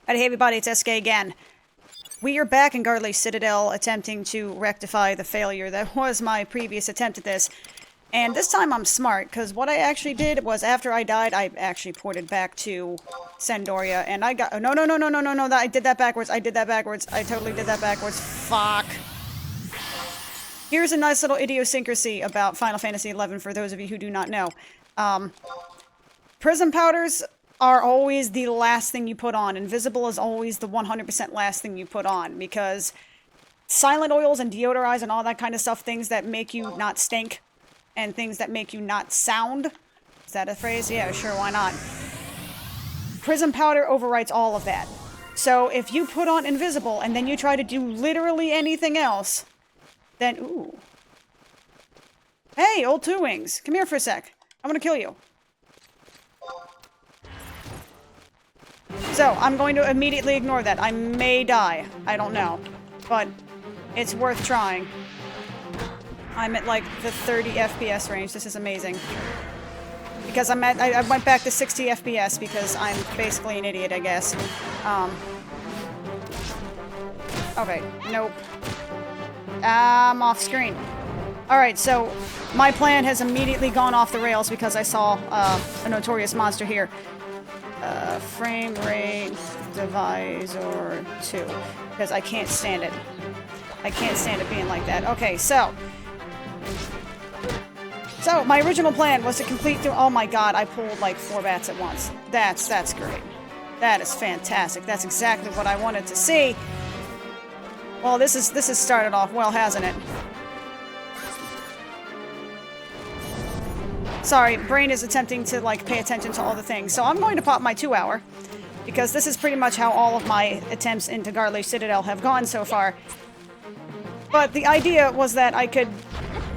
Hey everybody, it's SK again. We are back in Garley's Citadel attempting to rectify the failure that was my previous attempt at this. And this time I'm smart, because what I actually did was after I died, I actually ported back to Sendoria, and I got- no, I did that backwards, I totally did that backwards, fuck. Here's a nice little idiosyncrasy about Final Fantasy XI for those of you who do not know. Prism powders are always the last thing you put on. Invisible is always the 100% last thing you put on, because silent oils and deodorize and all that kind of stuff, things that make you not stink, and things that make you not sound. Is that a phrase? Yeah, sure, why not? Prism powder overwrites all of that. So if you put on invisible and then you try to do literally anything else, then, ooh. Hey, old Two Wings, come here for a sec. I'm gonna kill you. So, I'm going to immediately ignore that. I may die. I don't know. But it's worth trying. I'm at like the 30 FPS range. This is amazing. Because I went back to 60 FPS because I'm basically an idiot, I guess. Okay, nope. I'm off screen. Alright, so my plan has immediately gone off the rails because I saw a notorious monster here. Frame rate divisor 2. Because I can't stand it. I can't stand it being like that. Okay, so my original plan was to complete through- oh my god, I pulled like 4 bats at once. That's great. That is fantastic. That's exactly what I wanted to see. Well, this has started off well, hasn't it? Sorry, brain is attempting to, like, pay attention to all the things. So I'm going to pop my 2-hour, because this is pretty much how all of my attempts into Garley's Citadel have gone so far. But the idea was that I could,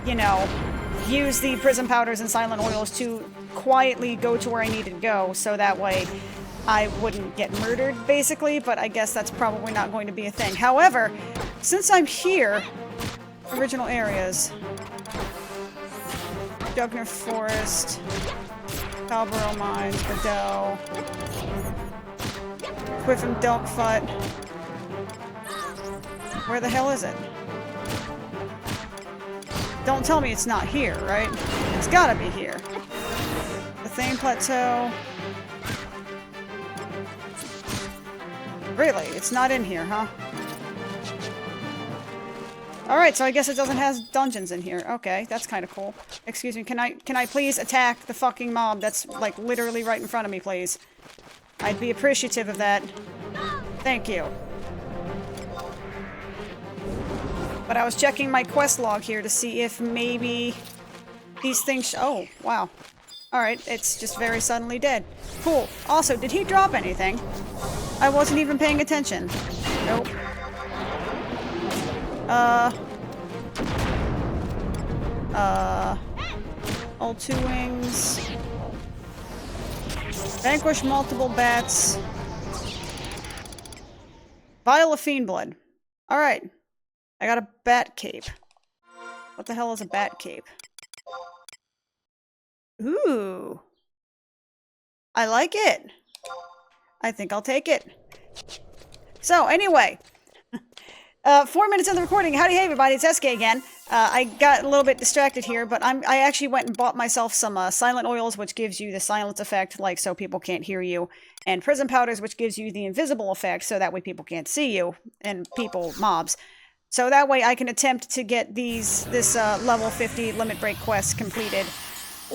you know, use the prism powders and silent oils to quietly go to where I needed to go, so that way I wouldn't get murdered, basically, but I guess that's probably not going to be a thing. However, since I'm here, original areas... Dugner Forest, Calborough Mines, Bordeaux, Quiffin Delkfut. Where the hell is it? Don't tell me it's not here, right? It's gotta be here. The Thane Plateau. Really? It's not in here, huh? Alright, so I guess it doesn't have dungeons in here. Okay, that's kind of cool. Excuse me, can I please attack the fucking mob that's, like, literally right in front of me, please? I'd be appreciative of that. Thank you. But I was checking my quest log here to see if maybe these things oh, wow. Alright, it's just very suddenly dead. Cool. Also, did he drop anything? I wasn't even paying attention. Nope. Old Two Wings. Vanquish multiple bats. Vial of Fiend Blood. Alright. I got a bat cape. What the hell is a bat cape? Ooh. I like it. I think I'll take it. So, anyway. 4 minutes into the recording. Howdy, hey everybody, it's SK again. I got a little bit distracted here, but I actually went and bought myself some silent oils, which gives you the silence effect, like so people can't hear you, and prism powders, which gives you the invisible effect, so that way people can't see you, and mobs. So that way I can attempt to get this level 50 limit break quest completed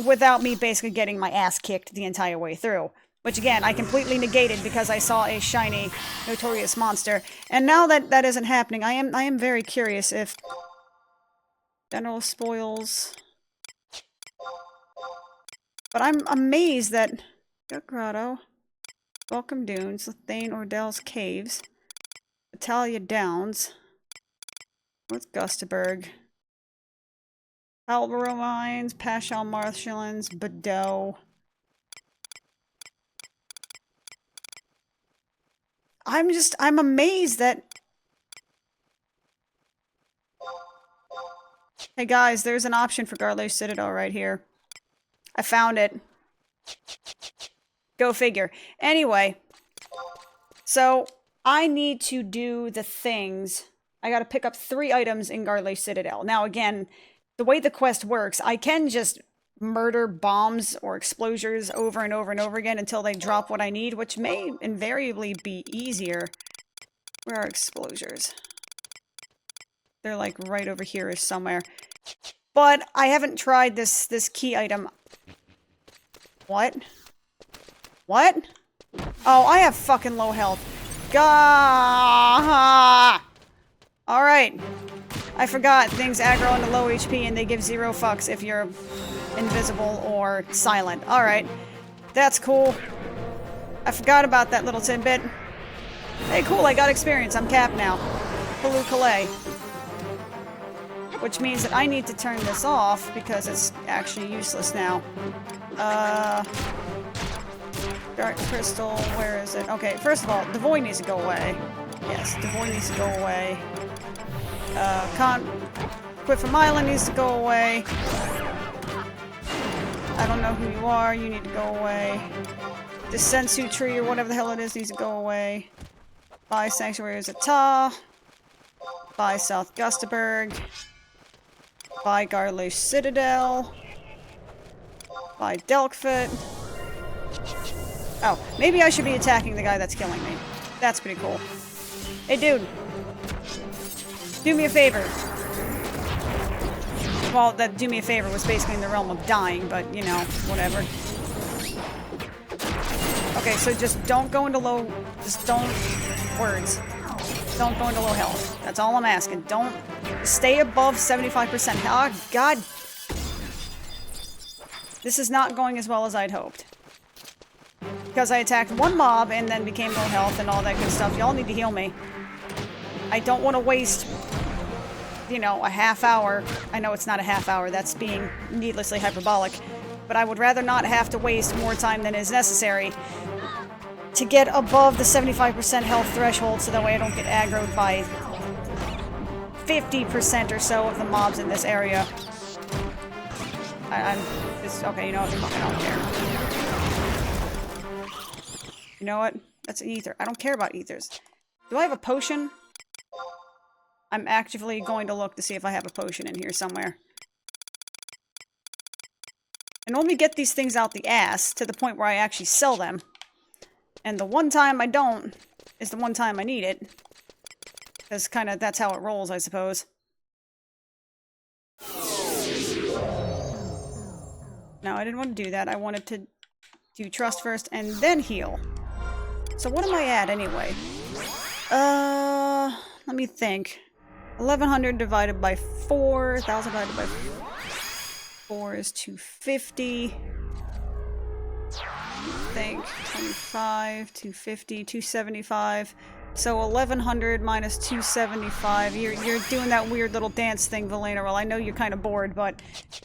without me basically getting my ass kicked the entire way through. Which, again, I completely negated because I saw a shiny, notorious monster. And now that that isn't happening, I am very curious if... General spoils... But I'm amazed that... Duck Grotto, Welcome Dunes, Thane Ordell's Caves, Italia Downs, North Gustaberg, Albaro Mines, Paschal Marshlands, Bordeaux... I'm amazed that... Hey guys, there's an option for Garley's Citadel right here. I found it. Go figure. Anyway. So, I need to do the things. I gotta pick up 3 items in Garley Citadel. Now, again, the way the quest works, I can just murder bombs or explosives over and over and over again until they drop what I need, which may invariably be easier. Where are explosives? They're like right over here is somewhere. But I haven't tried this key item. What? What? Oh, I have fucking low health. Gah! Alright. I forgot things aggro on the low HP and they give 0 fucks if you're invisible or silent. Alright. That's cool. I forgot about that little tidbit. Hey, cool, I got experience. I'm capped now. Paloo Calais. Which means that I need to turn this off because it's actually useless now. Dark Crystal, where is it? Okay, first of all, the void needs to go away. Yes, the void needs to go away. Quit from Island needs to go away. I don't know who you are, you need to go away. The Sensu tree or whatever the hell it is needs to go away. By Sanctuary is Ta. By South Gustaberg. By Garley Citadel. By Delkfoot. Oh, maybe I should be attacking the guy that's killing me. That's pretty cool. Hey, dude. Do me a favor. Well, that do me a favor was basically in the realm of dying, but, you know, whatever. Okay, so just don't go into low... Just don't... Words. Don't go into low health. That's all I'm asking. Don't... Stay above 75%. Oh, God. This is not going as well as I'd hoped. Because I attacked one mob and then became low health and all that good stuff. Y'all need to heal me. I don't want to waste, you know, a half hour. I know it's not a half hour. That's being needlessly hyperbolic. But I would rather not have to waste more time than is necessary to get above the 75% health threshold so that way I don't get aggroed by 50% or so of the mobs in this area. Okay, you know what? Fucking I don't care. You know what? That's an ether. I don't care about ethers. Do I have a potion? I'm actively going to look to see if I have a potion in here somewhere. I normally get these things out the ass to the point where I actually sell them. And the one time I don't is the one time I need it. Because kind of that's how it rolls, I suppose. No, I didn't want to do that. I wanted to do trust first and then heal. So what am I at anyway? Let me think. 1100 divided by 4, 1000 divided by 4 is 250. I think 25, 250, 275. So 1100 minus 275. You're doing that weird little dance thing, Valena. Well, I know you're kind of bored, but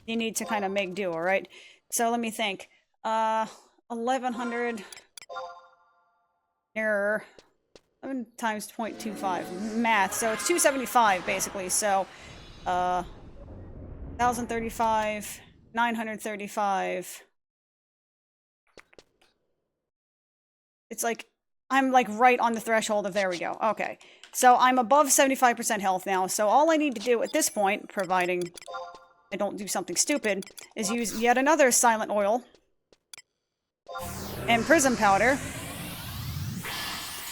you need to kind of make do, all right? So let me think. 1100 error. 11 times 0.25 math. So it's 275 basically. So 1035, 935. It's like I'm like right on the threshold of there we go. Okay. So I'm above 75% health now. So all I need to do at this point, providing I don't do something stupid, is use yet another silent oil and prism powder.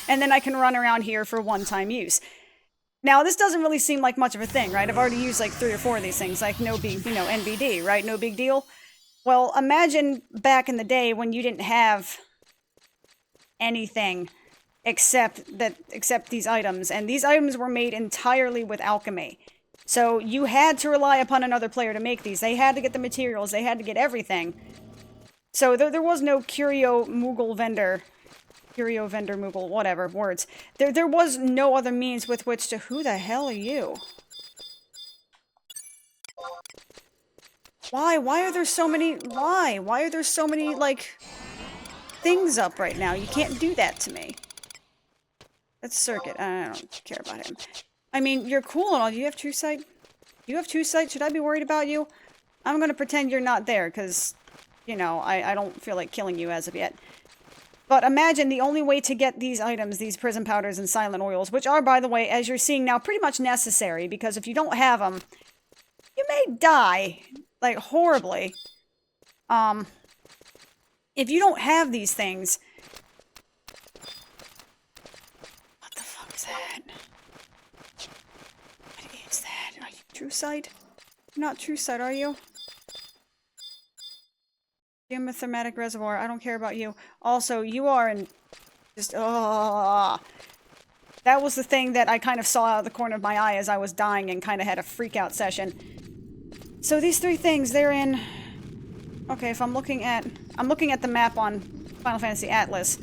And then I can run around here for one-time use. Now, this doesn't really seem like much of a thing, right? I've already used like 3 or 4 of these things, like no big, you know, NBD, right? No big deal. Well, imagine back in the day when you didn't have anything except these items, and these items were made entirely with alchemy. So you had to rely upon another player to make these. They had to get the materials, they had to get everything. So there was no Curio vendor, Moogle, whatever, words. There was no other means with which to... Who the hell are you? Why? Why are there so many... Why? Why are there so many, like, things up right now? You can't do that to me. That's Circuit. I don't care about him. I mean, you're cool and all. Do you have True Sight? You have True Sight? Should I be worried about you? I'm gonna pretend you're not there, because, you know, I don't feel like killing you as of yet. But imagine the only way to get these items, these prison powders and silent oils, which are, by the way, as you're seeing now, pretty much necessary, because if you don't have them, you may die, like, horribly. If you don't have these things... What the fuck is that? What is that? Are you true sight? You're not true sight, are you? Geothermatic reservoir. I don't care about you. Also, you are in... Just... That was the thing that I kind of saw out of the corner of my eye as I was dying and kind of had a freak-out session. So these three things, they're in... Okay, if I'm looking at the map on Final Fantasy Atlas.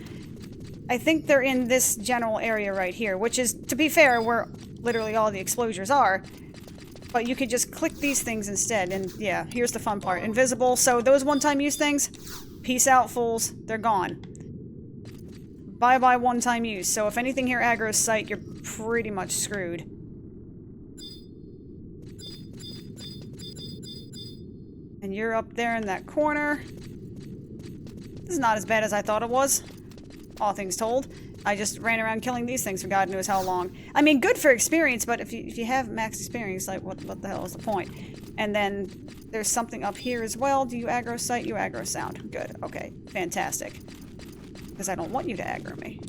I think they're in this general area right here, which is, to be fair, where literally all the explosures are. But you could just click these things instead, and yeah, here's the fun part. Invisible, so those one-time use things, peace out, fools. They're gone. Bye-bye one-time use. So if anything here aggro's sight, you're pretty much screwed. And you're up there in that corner. This is not as bad as I thought it was. All things told. I just ran around killing these things for God knows how long. I mean, good for experience, but if you have max experience, like, what the hell is the point? And then there's something up here as well. Do you aggro sight? You aggro sound. Good. Okay. Fantastic. Because I don't want you to aggro me.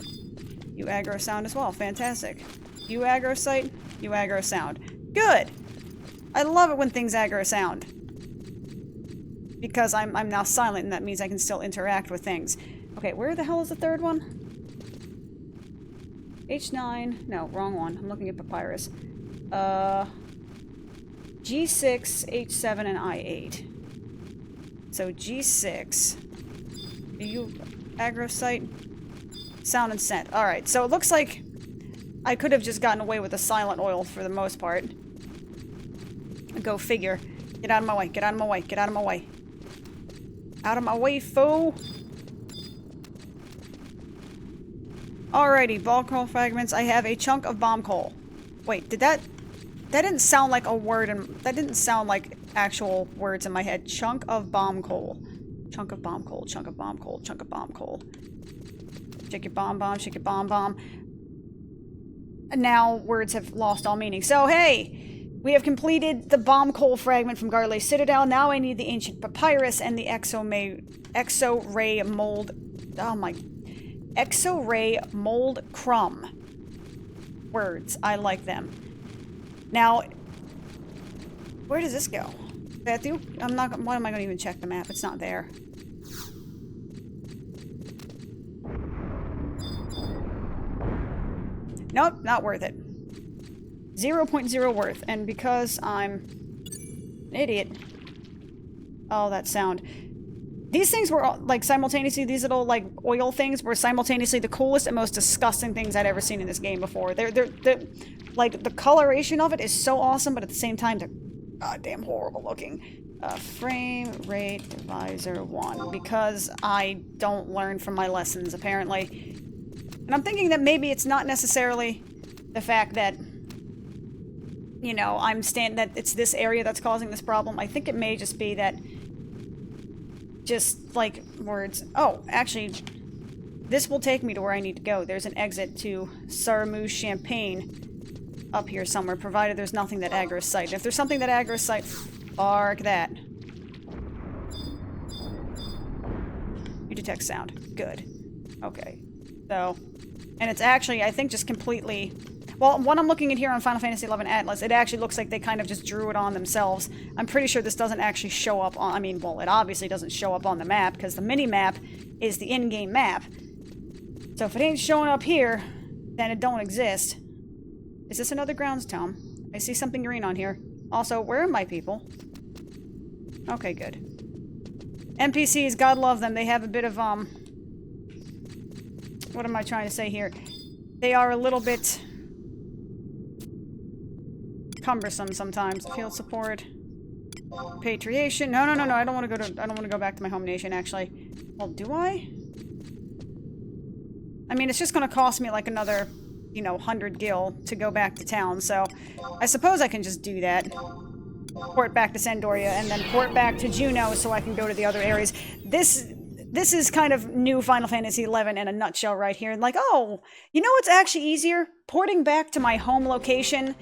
You aggro sound as well. Fantastic. You aggro sight? You aggro sound. Good! I love it when things aggro sound. Because I'm now silent, and that means I can still interact with things. Okay, where the hell is the third one? H9. No, wrong one. I'm looking at Papyrus. G6, H7, and I8. So G6. Do you aggro sight? Sound and scent. Alright, so it looks like I could have just gotten away with a silent oil for the most part. Go figure. Get out of my way. Get out of my way. Get out of my way. Out of my way, fool! Alrighty, ball coal fragments. I have a chunk of bomb coal. Wait, did that... That didn't sound like a word, and that didn't sound like actual words in my head. Chunk of bomb coal. Chunk of bomb coal, chunk of bomb coal, chunk of bomb coal. Shake your bomb, shake your bomb. And now words have lost all meaning. So, hey! We have completed the bomb coal fragment from Garley Citadel. Now I need the ancient papyrus and the exo-ray mold... Oh my... Exo-ray mold crumb. Words. I like them. Now... Where does this go? Matthew? I'm not... Why am I going to even check the map? It's not there. Nope, not worth it. 0.0 worth, and because I'm an idiot... Oh, that sound. These things were, like, simultaneously, these little, like, oil things were simultaneously the coolest and most disgusting things I'd ever seen in this game before. They're like, the coloration of it is so awesome, but at the same time, they're goddamn horrible looking. Frame rate divisor 1, because I don't learn from my lessons, apparently. And I'm thinking that maybe it's not necessarily the fact that... You know, that it's this area that's causing this problem. I think it may just be that... Just, like, words... Oh, actually, this will take me to where I need to go. There's an exit to Saramouche Champagne up here somewhere, provided there's nothing that aggro's sight. If there's something that aggro's sight, bark that. You detect sound. Good. Okay. So... And it's actually, I think, just completely... Well, what I'm looking at here on Final Fantasy XI Atlas, it actually looks like they kind of just drew it on themselves. I'm pretty sure this doesn't actually show up on... I mean, well, it obviously doesn't show up on the map, because the mini-map is the in-game map. So if it ain't showing up here, then it don't exist. Is this another grounds tome? I see something green on here. Also, where are my people? Okay, good. NPCs, God love them. They have a bit of, what am I trying to say here? They are a little bit... cumbersome sometimes. Field support, repatriation. No. I don't want to go back to my home nation. Actually, well, do I? I mean, it's just going to cost me like another, 100 gil to go back to town. So, I suppose I can just do that. Port back to Sandoria and then port back to Juneau so I can go to the other areas. this is kind of new Final Fantasy XI in a nutshell right here. Like, oh, you know what's actually easier? Porting back to my home location,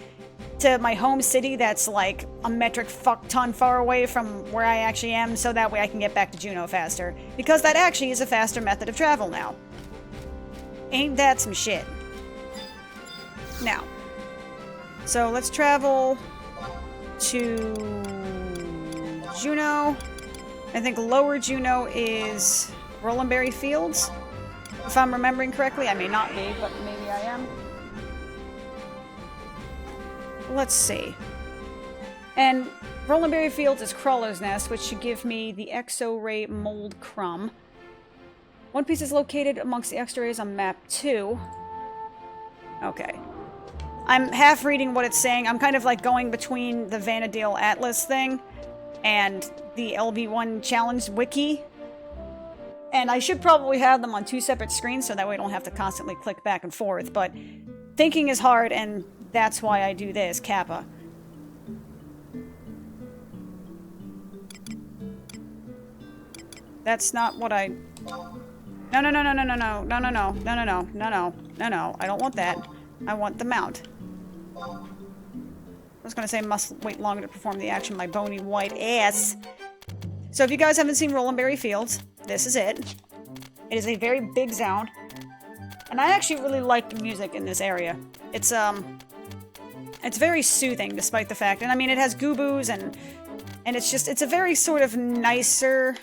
to my home city that's like a metric fuck ton far away from where I actually am, so that way I can get back to Juneau faster. Because that actually is a faster method of travel now. Ain't that some shit? Now, so let's travel to Juneau. I think Lower Juneau is Rolandberry Fields, if I'm remembering correctly. I may not be, but maybe I am. Let's see. And Rolandberry Fields is Crawler's Nest, which should give me the Exo-Ray Mold Crumb. One piece is located amongst the extra rays on map 2. Okay. I'm half reading what it's saying. I'm kind of like going between the Vanadil Atlas thing and the LB1 Challenge wiki. And I should probably have them on 2 separate screens so that way I don't have to constantly click back and forth. But thinking is hard, and that's why I do this, Kappa. That's not what I... No, no, no, no, no, no, no, no, no, no, no, no, no, no, no, no, no. I don't want that. I want the mount. I was gonna say must wait longer to perform the action, my bony white ass. So if you guys haven't seen Rolandberry Fields, this is it. It is a very big sound. And I actually really like the music in this area. It's very soothing despite the fact. And I mean, it has goo-boos and it's just, it's a very sort of nicer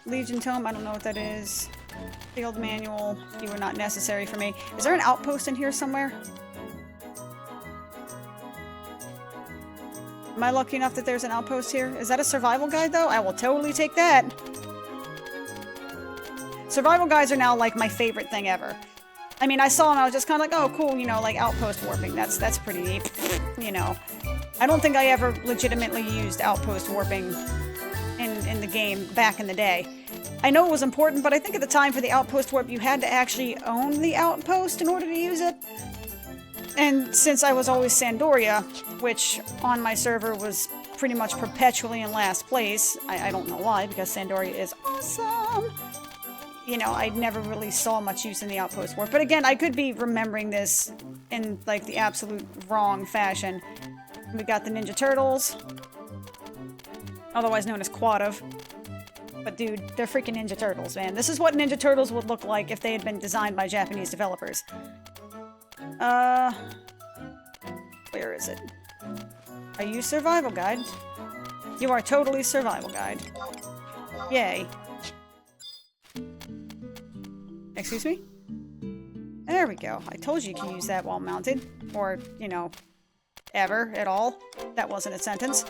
Legion Tome. I don't know what that is. Field manual. You were not necessary for me. Is there an outpost in here somewhere? Am I lucky enough that there's an outpost here? Is that a survival guide, though? I will totally take that. Survival guides are now, like, my favorite thing ever. I mean, I saw them, I was just kind of like, oh, cool, you know, like, outpost warping. That's pretty neat. You know. I don't think I ever legitimately used outpost warping in the game back in the day. I know it was important, but I think at the time for the outpost warp, you had to actually own the outpost in order to use it. And since I was always Sandoria, which on my server was pretty much perpetually in last place, I don't know why, because Sandoria is awesome. You know, I never really saw much use in the outpost warp. But again, I could be remembering this in, like, the absolute wrong fashion. We got the Ninja Turtles, otherwise known as Quadav. But dude, they're freaking Ninja Turtles, man. This is what Ninja Turtles would look like if they had been designed by Japanese developers. Where is it? Are you survival guide? You are totally survival guide. Yay. Excuse me? There we go. I told you you can use that while mounted. Or, you know, ever at all. That wasn't a sentence.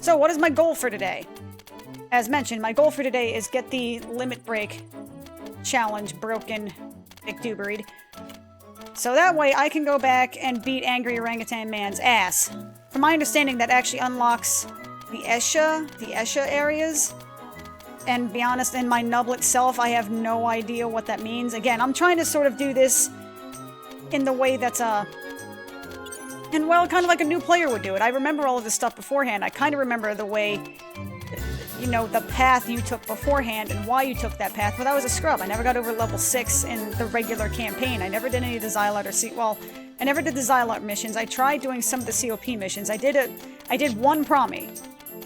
So, what is my goal for today? As mentioned, my goal for today is get the Limit Break challenge broken McDuberied. So that way I can go back and beat Angry Orangutan Man's ass. From my understanding, that actually unlocks the Esha areas. And be honest, in my nublet self, I have no idea what that means. Again, I'm trying to sort of do this in the way that's, and well, kind of like a new player would do it. I remember all of this stuff beforehand. I kind of remember the way, you know, the path you took beforehand and why you took that path. But I was a scrub. I never got over level 6 in the regular campaign. I never did any of the Xylart or well, I never did the Xylart missions. I tried doing some of the COP missions. I did one Promi.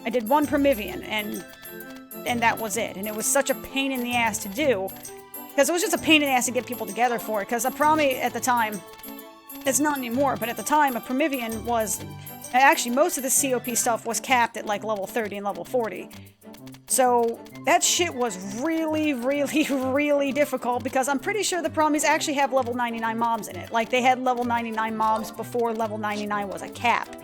I did one Promivian, and that was it. And it was such a pain in the ass to do. Because it was just a pain in the ass to get people together for it. Because a Promi at the time, it's not anymore, but at the time, a Promivian was... Actually, most of the COP stuff was capped at like level 30 and level 40. So that shit was really, really, really difficult because I'm pretty sure the Promis actually have level 99 mobs in it. Like, they had level 99 mobs before level 99 was a cap.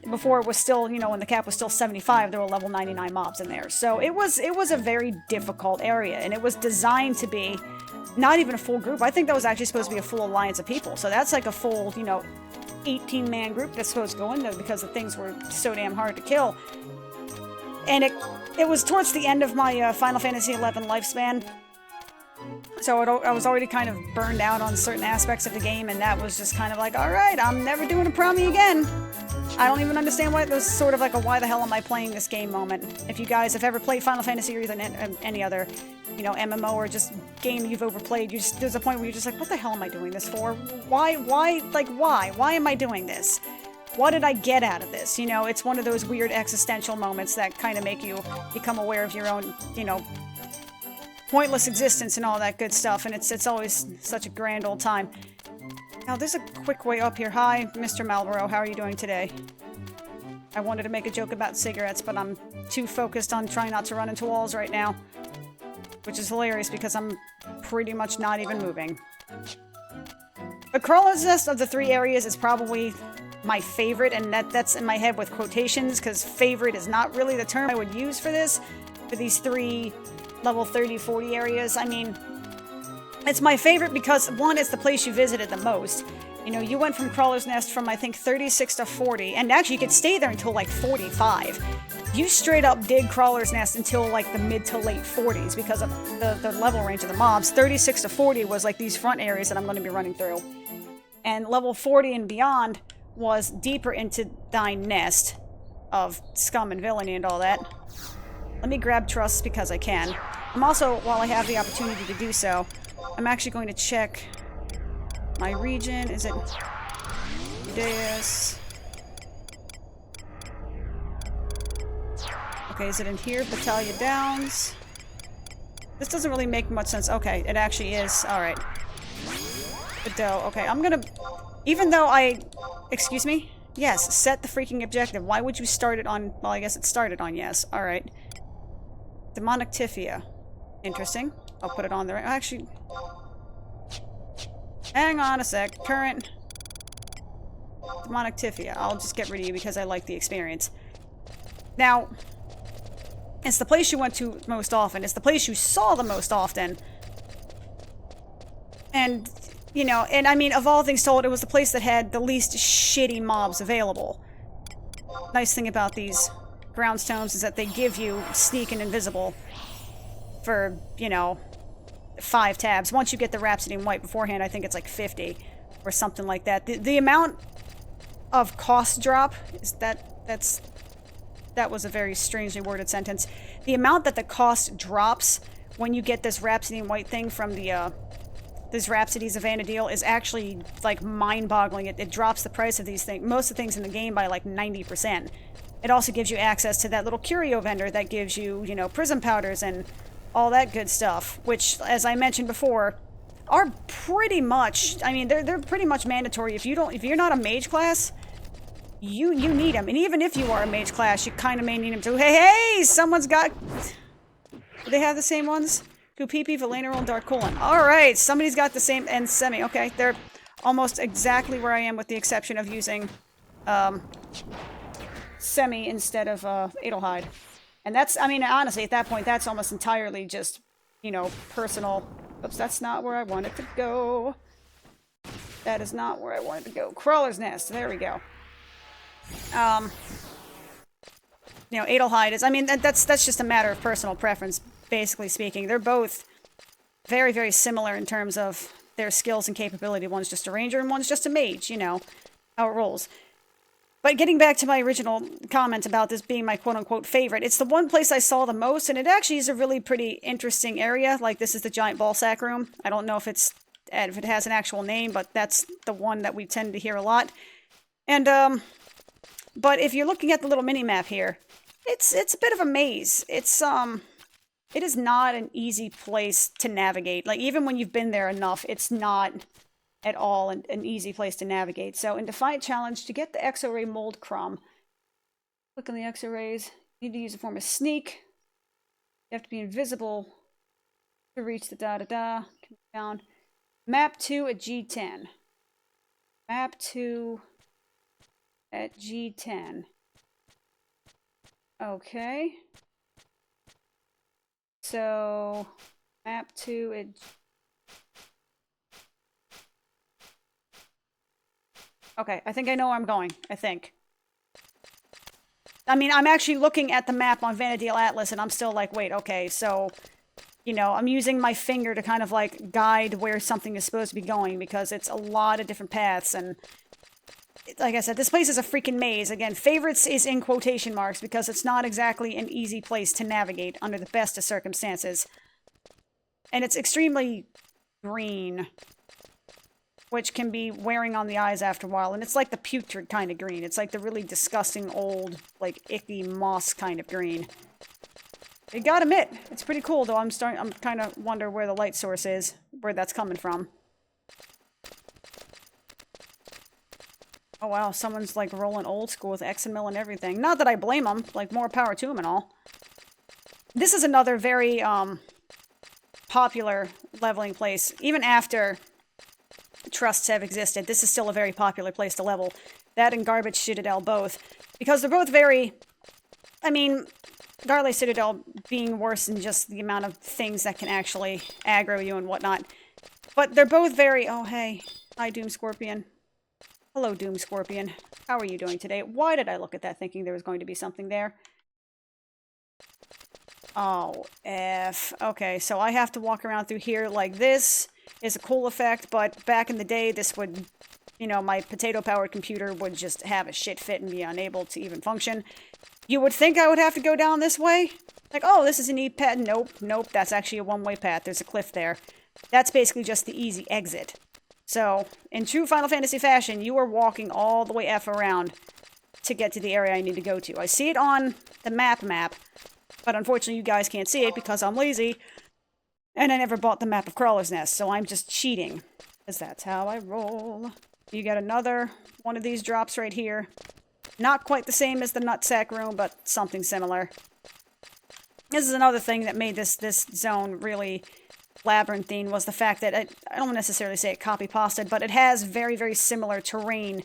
Before it was still, you know, when the cap was still 75, there were level 99 mobs in there. So it was a very difficult area, and it was designed to be not even a full group. I think that was actually supposed to be a full alliance of people. So that's like a full, you know, 18-man group that's supposed to go in there because the things were so damn hard to kill. And it was towards the end of my Final Fantasy XI lifespan. So I was already kind of burned out on certain aspects of the game, and that was just kind of like, alright, I'm never doing a promi again. I don't even understand why. It was sort of like a why the hell am I playing this game moment. If you guys have ever played Final Fantasy or even any other, you know, MMO or just game you've overplayed, there's a point where you're just like, what the hell am I doing this for? Why am I doing this? What did I get out of this? You know, it's one of those weird existential moments that kind of make you become aware of your own, you know, pointless existence and all that good stuff, and it's always such a grand old time. Now, there's a quick way up here. Hi, Mr. Malboro, how are you doing today? I wanted to make a joke about cigarettes, but I'm too focused on trying not to run into walls right now. Which is hilarious because I'm pretty much not even moving. The Crawler's Nest of the 3 areas is probably my favorite, and that's in my head with quotations, because favorite is not really the term I would use for this, for these 3 level 30, 40 areas. I mean, it's my favorite because, one, it's the place you visited the most. You know, you went from Crawler's Nest from, I think, 36 to 40, and actually you could stay there until, like, 45. You straight up did Crawler's Nest until, like, the mid to late 40s because of the level range of the mobs. 36 to 40 was, like, these front areas that I'm going to be running through. And level 40 and beyond was deeper into Thine Nest of scum and villainy and all that. Let me grab trusts because I can. I'm also, while I have the opportunity to do so, I'm actually going to check my region. Is it Deus? Okay, is it in here? Battalion Downs. This doesn't really make much sense. Okay, it actually is. Alright. Bedell. Okay, I'm gonna... Even though I... Excuse me? Yes, set the freaking objective. Why would you start it on... Well, I guess it started on yes. Alright. Demonic Tifia. Interesting. I'll put it on there. Actually... Hang on a sec. Current... Demonic Tifia. I'll just get rid of you because I like the experience. Now... It's the place you went to most often. It's the place you saw the most often. And... You know, and I mean, of all things told, it was the place that had the least shitty mobs available. Nice thing about these groundstones is that they give you sneak and invisible for, you know, 5 tabs. Once you get the Rhapsody in White beforehand, I think it's like 50 or something like that. The amount of cost drop is that was a very strangely worded sentence. The amount that the cost drops when you get this Rhapsody in White thing from the these Rhapsodies of Vanadil is actually, like, mind-boggling. It drops the price of these things, most of the things in the game, by, like, 90%. It also gives you access to that little curio vendor that gives you, you know, prism powders and all that good stuff, which, as I mentioned before, are pretty much, I mean, they're pretty much mandatory. If you're not a mage class, you need them. And even if you are a mage class, you kind of may need them too. Hey, someone's got... Do they have the same ones? Kupipi, Valena, and Darkulin. Alright, somebody's got the same, and Semi. Okay, they're almost exactly where I am with the exception of using Semi instead of FFXI'ed. And that's, I mean, honestly, at that point, that's almost entirely just, you know, personal. Oops, that's not where I wanted to go. That is not where I wanted to go. Crawler's Nest, there we go. You know, FFXI'ed is, I mean, that's just a matter of personal preference. Basically speaking, they're both very, very similar in terms of their skills and capability. One's just a ranger and one's just a mage, you know, how it rolls. But getting back to my original comment about this being my quote-unquote favorite, it's the one place I saw the most, and it actually is a really pretty interesting area. Like, this is the giant ballsack room. I don't know if it has an actual name, but that's the one that we tend to hear a lot. And, but if you're looking at the little mini-map here, it's a bit of a maze. It is not an easy place to navigate. Like, even when you've been there enough, it's not at all an easy place to navigate. So, in Defiant Challenge, to get the Exo-Ray Mold Crumb, click on the Exo-Rays. You need to use a form of Sneak. You have to be invisible to reach the da-da-da. Come down. Map 2 at G10. Map 2 at G10. Okay. So, map 2 at... Okay, I think I know where I'm going. I think. I mean, I'm actually looking at the map on Vanadil Atlas, and I'm still like, wait, okay, so... you know, I'm using my finger to kind of like guide where something is supposed to be going because it's a lot of different paths. And like I said, this place is a freaking maze. Again, favorites is in quotation marks because it's not exactly an easy place to navigate under the best of circumstances. And it's extremely green, which can be wearing on the eyes after a while. And it's like the putrid kind of green. It's like the really disgusting old, like icky moss kind of green. I gotta admit, it's pretty cool, though. I'm kind of wonder where the light source is, where that's coming from. Oh wow, someone's like rolling old school with XML and everything. Not that I blame them, like more power to them and all. This is another very popular leveling place. Even after trusts have existed, this is still a very popular place to level. That and Garbage Citadel both. Because they're both very... I mean... Garley Citadel being worse than just the amount of things that can actually aggro you and whatnot. But they're both very... Oh, hey. Hi, Doom Scorpion. Hello, Doom Scorpion. How are you doing today? Why did I look at that thinking there was going to be something there? Oh, F. Okay, so I have to walk around through here like this. Is a cool effect, but back in the day, this would... You know, my potato-powered computer would just have a shit fit and be unable to even function. You would think I would have to go down this way? Like, oh, this is a neat path. Nope, nope, that's actually a one-way path. There's a cliff there. That's basically just the easy exit. So, in true Final Fantasy fashion, you are walking all the way F around to get to the area I need to go to. I see it on the map, but unfortunately you guys can't see it because I'm lazy, and I never bought the map of Crawler's Nest, so I'm just cheating. Because that's how I roll. You get another one of these drops right here. Not quite the same as the nutsack room, but something similar. This is another thing that made this zone really labyrinthine, was the fact that, I don't necessarily say it copy-pasted, but it has very, very similar terrain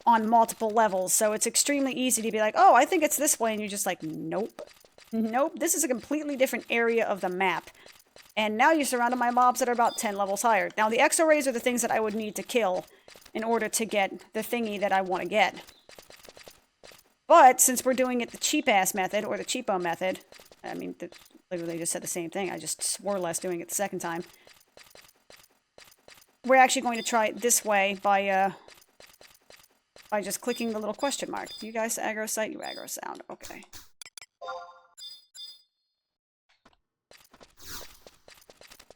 on multiple levels, so it's extremely easy to be like, oh, I think it's this way, and you're just like, nope. Nope, this is a completely different area of the map. And now you're surrounded by mobs that are about 10 levels higher. Now, the exo-rays are the things that I would need to kill in order to get the thingy that I want to get. But, since we're doing it the cheap-ass method, or the cheapo method, I mean, literally just said the same thing, I just swore less doing it the second time. We're actually going to try it this way by just clicking the little question mark. Do you guys aggro site? You aggro sound. Okay.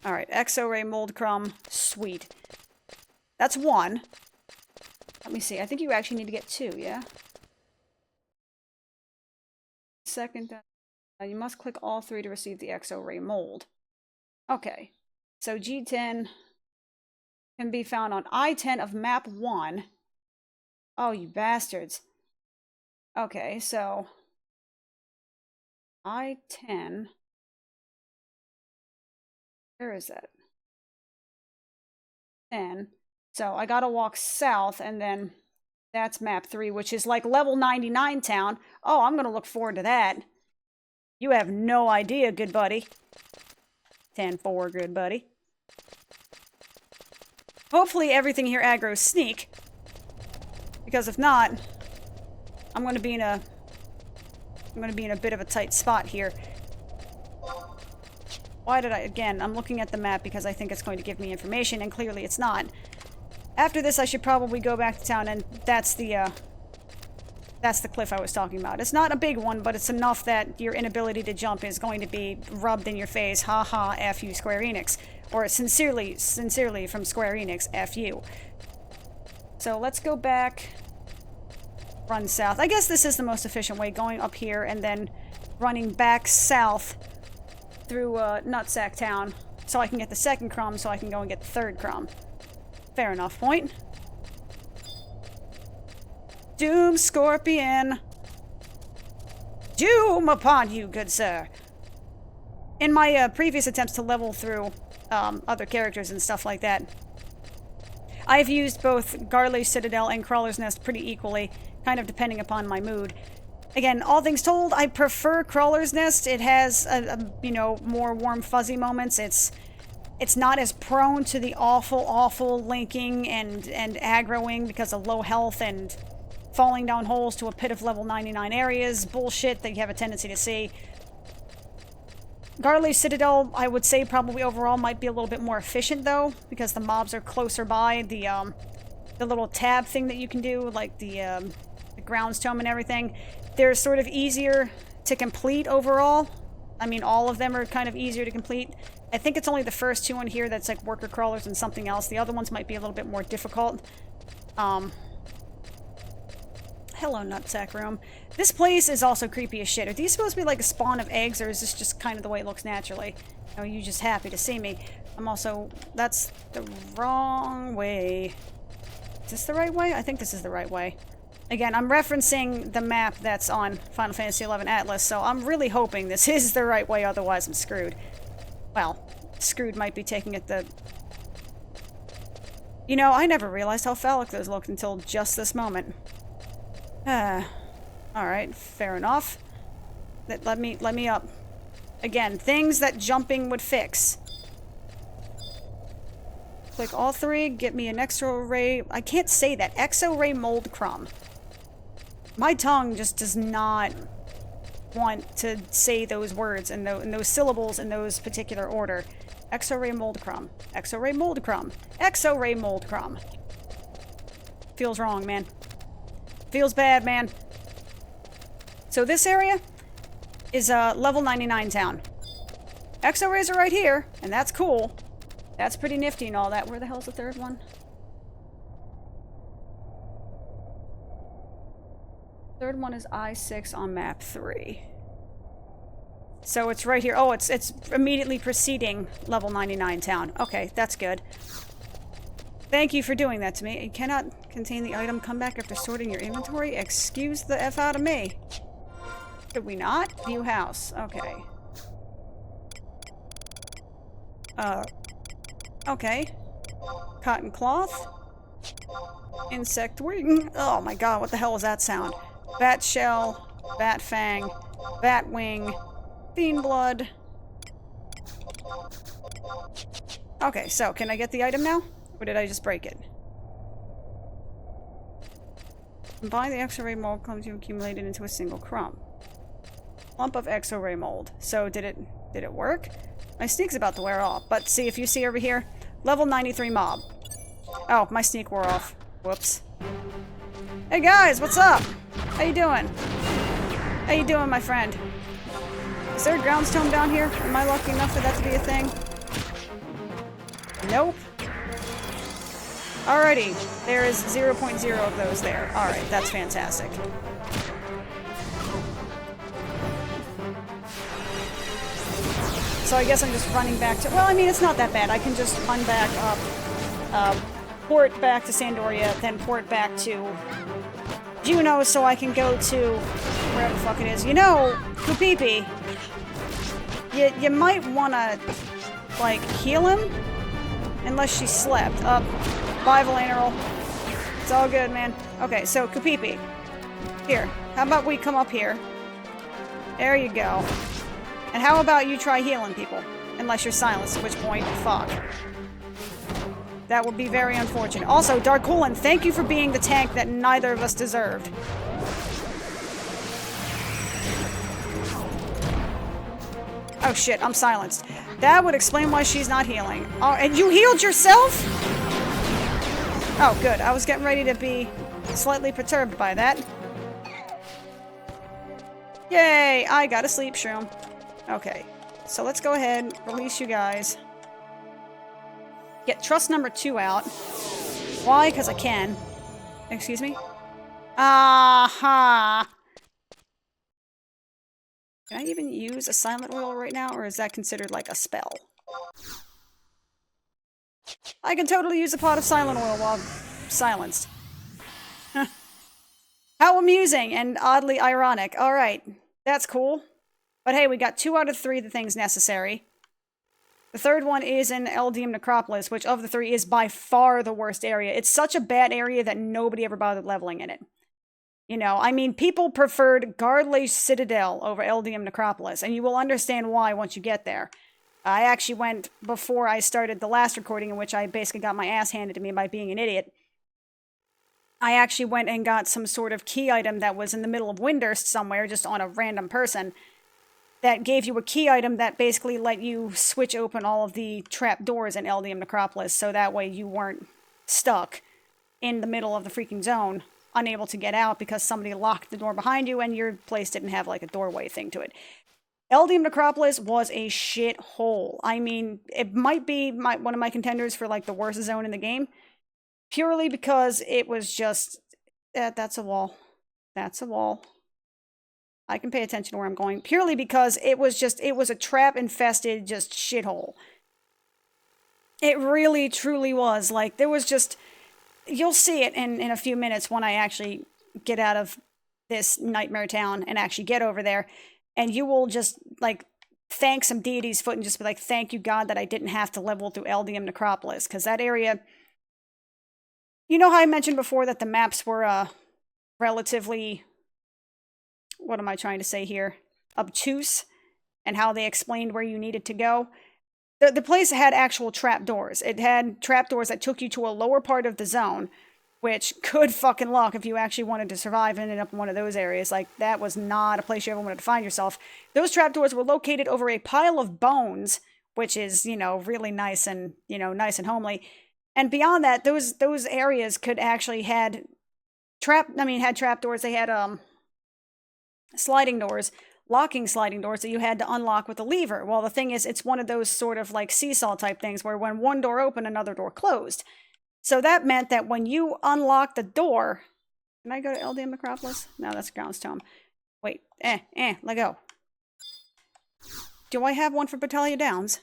Alright, exo-ray mold crumb. Sweet. That's one. Let me see. I think you actually need to get two, yeah? Second, you must click all three to receive the exo-ray mold. Okay. So G10 can be found on I-10 of map 1. Oh, you bastards. Okay, so I-10... Where is that? 10. So I gotta walk south, and then that's map 3, which is like level 99 town. Oh, I'm gonna look forward to that. You have no idea, good buddy. 10-4, good buddy. Hopefully everything here aggro's sneak. Because if not, I'm gonna be in a bit of a tight spot here. Why did I... Again, I'm looking at the map because I think it's going to give me information, and clearly it's not. After this, I should probably go back to town, and that's the cliff I was talking about. It's not a big one, but it's enough that your inability to jump is going to be rubbed in your face. Ha ha, F you, Square Enix. Or sincerely from Square Enix, F you. So let's go back, run south. I guess this is the most efficient way, going up here and then running back south through Nutsack Town, so I can get the second crumb, so I can go and get the third crumb. Fair enough point. Doom Scorpion! Doom upon you, good sir! In my previous attempts to level through other characters and stuff like that, I've used both Garley Citadel and Crawler's Nest pretty equally, kind of depending upon my mood. Again, all things told, I prefer Crawler's Nest. It has, you know, more warm, fuzzy moments. It's not as prone to the awful linking and aggroing because of low health and falling down holes to a pit of level 99 areas. Bullshit that you have a tendency to see. Garley Citadel, I would say probably overall might be a little bit more efficient, though, because the mobs are closer by. The little tab thing that you can do, like the grounds tome and everything, they're sort of easier to complete overall. I mean, all of them are kind of easier to complete. I think it's only the first two on here that's like worker crawlers and something else. The other ones might be a little bit more difficult. Hello, nutsack room. This place is also creepy as shit. Are these supposed to be like a spawn of eggs, or is this just kind of the way it looks naturally? Are you just happy to see me? I'm also... That's the wrong way. Is this the right way? I think this is the right way. Again, I'm referencing the map that's on Final Fantasy XI Atlas, so I'm really hoping this is the right way, otherwise I'm screwed. Well, screwed might be taking it the... You know, I never realized how phallic those looked until just this moment. Alright, fair enough. Let me up. Again, things that jumping would fix. Click all three, get me an exo-ray... I can't say that. Exo-ray mold crumb. My tongue just does not want to say those words and those syllables in those particular order. Exo-ray mold crumb. Exo-ray mold crumb. Exo-ray mold crumb. Feels wrong, man. Feels bad, man. So this area is a level 99 town. Exo-rays are right here, and that's cool. That's pretty nifty and all that. Where the hell's the third one? Third one is I-6 on map 3. So it's right here. Oh, it's immediately preceding level 99 town. Okay, that's good. Thank you for doing that to me. You cannot contain the item. Come back after sorting your inventory. Excuse the F out of me. Could we not? View house. Okay. Okay. Cotton cloth. Insect wing. Oh my god, what the hell was that sound? Bat shell. Bat fang. Bat wing. Fiend blood. Okay, so can I get the item now? Or did I just break it? Combine the exo-ray mold clump you accumulated into a single crumb. Lump of exo-ray mold. So did it work? My sneak's about to wear off, but see, if you see over here, level 93 mob. Oh, my sneak wore off. Whoops. Hey guys, what's up? How you doing? How you doing, my friend? Is there a grounds tome down here? Am I lucky enough for that to be a thing? Nope. Alrighty, there is 0.0 of those there. Alright, that's fantastic. So I guess I'm just running back to... Well, I mean, it's not that bad. I can just run back up, port back to Sandoria, then port back to Juno so I can go to wherever the fuck it is. You know, Kupipi, you might want to, like, heal him? Unless she slept. Bye, Valaneral. It's all good, man. Okay, so Kupipi. Here, how about we come up here? There you go. And how about you try healing people? Unless you're silenced, at which point, fuck. That would be very unfortunate. Also, Darkulin, thank you for being the tank that neither of us deserved. Oh shit, I'm silenced. That would explain why she's not healing. Oh, and you healed yourself? Oh, good. I was getting ready to be slightly perturbed by that. Yay! I got a sleep shroom. Okay, so let's go ahead and release you guys. Get trust number 2 out. Why? Because I can. Excuse me? Aha! Can I even use a silent oil right now, or is that considered like a spell? I can totally use a pot of silent oil while I'm silenced. How amusing and oddly ironic. Alright, that's cool. But hey, we got 2 out of 3 of the things necessary. The third one is in Eldium Necropolis, which of the 3 is by far the worst area. It's such a bad area that nobody ever bothered leveling in it. You know, I mean, people preferred Garley Citadel over Eldium Necropolis, and you will understand why once you get there. I actually went before I started the last recording, in which I basically got my ass handed to me by being an idiot. I actually went and got some sort of key item that was in the middle of Windurst somewhere, just on a random person. that gave you a key item that basically let you switch open all of the trap doors in LDM Necropolis, so that way you weren't stuck in the middle of the freaking zone, unable to get out because somebody locked the door behind you and your place didn't have like a doorway thing to it. LDM Necropolis was a shithole. I mean, it might be one of my contenders for like the worst zone in the game, purely because it was just... that's a wall. That's a wall. I can pay attention to where I'm going. Purely because it was a trap-infested just shithole. It really, truly was. Like, there was just... You'll see it in a few minutes when I actually get out of this nightmare town and actually get over there. And you will just, like, thank some deity's foot and just be like, thank you, God, that I didn't have to level through LDM Necropolis. Because that area... You know how I mentioned before that the maps were, relatively... What am I trying to say here? Obtuse, and how they explained where you needed to go. The place had actual trapdoors. It had trapdoors that took you to a lower part of the zone, which good fucking luck if you actually wanted to survive and ended up in one of those areas. Like, that was not a place you ever wanted to find yourself. Those trapdoors were located over a pile of bones, which is, you know, really nice and, you know, nice and homely. And beyond that, those areas could actually had trapdoors. They had, sliding doors, locking sliding doors that you had to unlock with a lever. Well, the thing is, it's one of those sort of like seesaw type things where when one door opened, another door closed. So that meant that when you unlock the door... Can I go to LDM Necropolis? No, that's Ground's Tome. Wait, let go. Do I have one for Battaglia Downs?